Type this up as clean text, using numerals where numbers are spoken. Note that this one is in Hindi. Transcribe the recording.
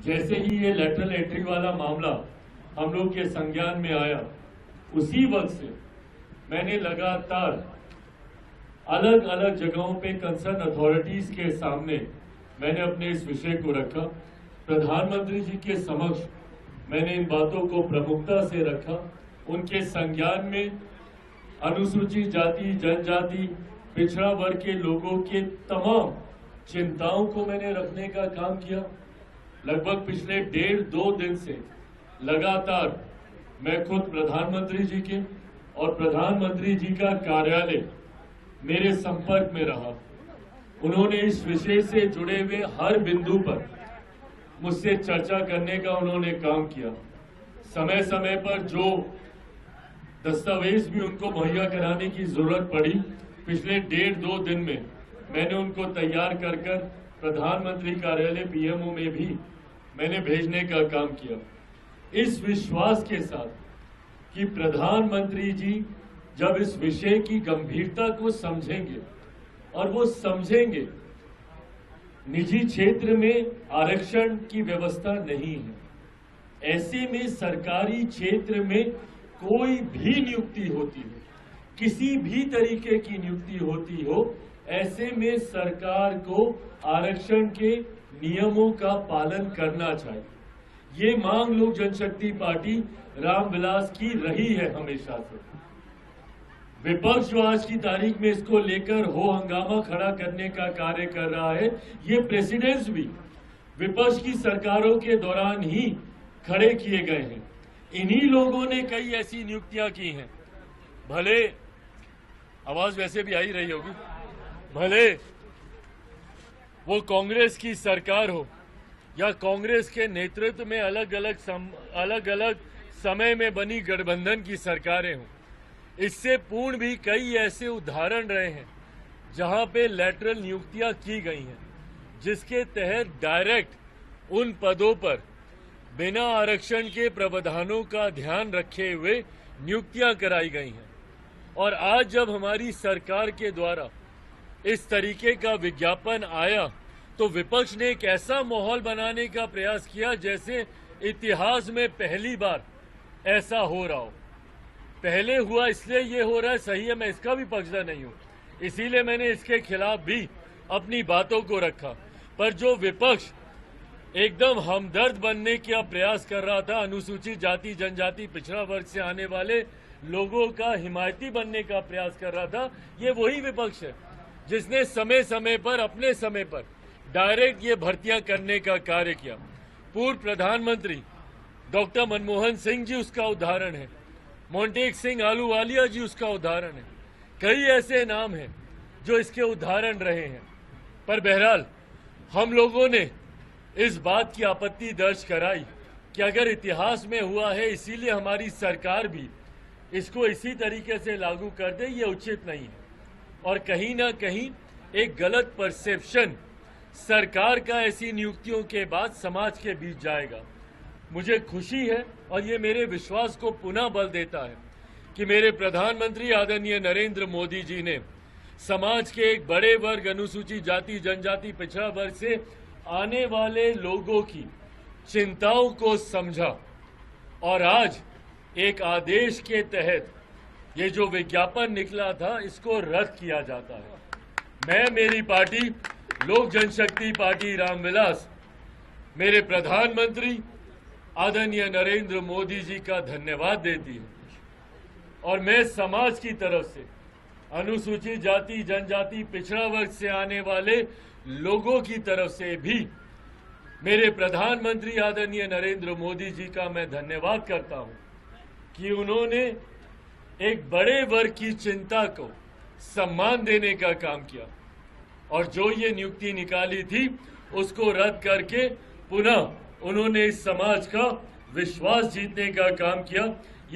जैसे ही ये लेटरल एंट्री वाला मामला हम लोग के संज्ञान में आया, उसी वक्त से मैंने लगातार अलग अलग जगहों पे कंसर्न अथॉरिटीज के सामने मैंने अपने इस विषय को रखा। प्रधानमंत्री जी के समक्ष मैंने इन बातों को प्रमुखता से रखा। उनके संज्ञान में अनुसूचित जाति, जनजाति, पिछड़ा वर्ग के लोगों के तमाम चिंताओं को मैंने रखने का काम किया। लगभग पिछले 1.5-2 दिन से लगातार मैं खुद प्रधानमंत्री जी के और प्रधानमंत्री जी का कार्यालय मेरे संपर्क में रहा। उन्होंने इस विषय से जुड़े हुए हर बिंदु पर मुझसे चर्चा करने का उन्होंने काम किया। समय समय पर जो दस्तावेज भी उनको मुहैया कराने की जरूरत पड़ी, पिछले 1.5-2 दिन में मैंने उनको तैयार कर प्रधानमंत्री कार्यालय पीएमओ में भी मैंने भेजने का काम किया, इस विश्वास के साथ कि प्रधानमंत्री जी जब इस विषय की गंभीरता को समझेंगे और वो समझेंगे निजी क्षेत्र में आरक्षण की व्यवस्था नहीं है, ऐसे में सरकारी क्षेत्र में कोई भी नियुक्ति होती हो, किसी भी तरीके की नियुक्ति होती हो, ऐसे में सरकार को आरक्षण के नियमों का पालन करना चाहिए। ये मांग लोक जनशक्ति पार्टी रामविलास की रही है हमेशा से। विपक्ष जो आज की तारीख में इसको लेकर हो हंगामा खड़ा करने का कार्य कर रहा है, ये प्रेसिडेंट्स भी विपक्ष की सरकारों के दौरान ही खड़े किए गए हैं। इन्हीं लोगों ने कई ऐसी नियुक्तियां की हैं, भले आवाज वैसे भी आ ही रही होगी, भले वो कांग्रेस की सरकार हो या कांग्रेस के नेतृत्व में अलग अलग समय में बनी गठबंधन की सरकारें हों। इससे पूर्ण भी कई ऐसे उदाहरण रहे हैं जहां पे लेटरल नियुक्तियां की गई हैं, जिसके तहत डायरेक्ट उन पदों पर बिना आरक्षण के प्रावधानों का ध्यान रखे हुए नियुक्तियां कराई गई हैं। और आज जब हमारी सरकार के द्वारा इस तरीके का विज्ञापन आया तो विपक्ष ने एक ऐसा माहौल बनाने का प्रयास किया जैसे इतिहास में पहली बार ऐसा हो रहा हो। पहले हुआ इसलिए ये हो रहा है, सही है, मैं इसका भी पक्षधर नहीं हूं, इसीलिए मैंने इसके खिलाफ भी अपनी बातों को रखा। पर जो विपक्ष एकदम हमदर्द बनने का प्रयास कर रहा था, अनुसूचित जाति, जनजाति, पिछड़ा वर्ग से आने वाले लोगों का हिमायती बनने का प्रयास कर रहा था, ये वही विपक्ष है जिसने समय समय पर अपने समय पर डायरेक्ट ये भर्तियां करने का कार्य किया। पूर्व प्रधानमंत्री डॉक्टर मनमोहन सिंह जी उसका उदाहरण है, मोंटेक सिंह आलूवालिया जी उसका उदाहरण है, कई ऐसे नाम हैं जो इसके उदाहरण रहे हैं। पर बहरहाल हम लोगों ने इस बात की आपत्ति दर्ज कराई कि अगर इतिहास में हुआ है इसीलिए हमारी सरकार भी इसको इसी तरीके से लागू कर दे, ये उचित नहीं है। और कहीं ना कहीं एक गलत परसेप्शन सरकार का ऐसी नियुक्तियों के बाद समाज के बीच जाएगा। मुझे खुशी है और ये मेरे विश्वास को पुनः बल देता है कि मेरे प्रधानमंत्री आदरणीय नरेंद्र मोदी जी ने समाज के एक बड़े वर्ग, अनुसूचित जाति, जनजाति, पिछड़ा वर्ग से आने वाले लोगों की चिंताओं को समझा और आज एक आदेश के तहत ये जो विज्ञापन निकला था इसको रद्द किया जाता है। मैं, मेरी पार्टी लोक जनशक्ति पार्टी रामविलास, मेरे प्रधानमंत्री आदरणीय नरेंद्र मोदी जी का धन्यवाद देती है और मैं समाज की तरफ से अनुसूचित जाति, जनजाति, पिछड़ा वर्ग से आने वाले लोगों की तरफ से भी मेरे प्रधानमंत्री आदरणीय नरेंद्र मोदी जी का मैं धन्यवाद करता हूं कि उन्होंने एक बड़े वर्ग की चिंता को सम्मान देने का काम किया और जो ये नियुक्ति निकाली थी उसको रद्द करके पुनः उन्होंने इस समाज का विश्वास जीतने का काम किया।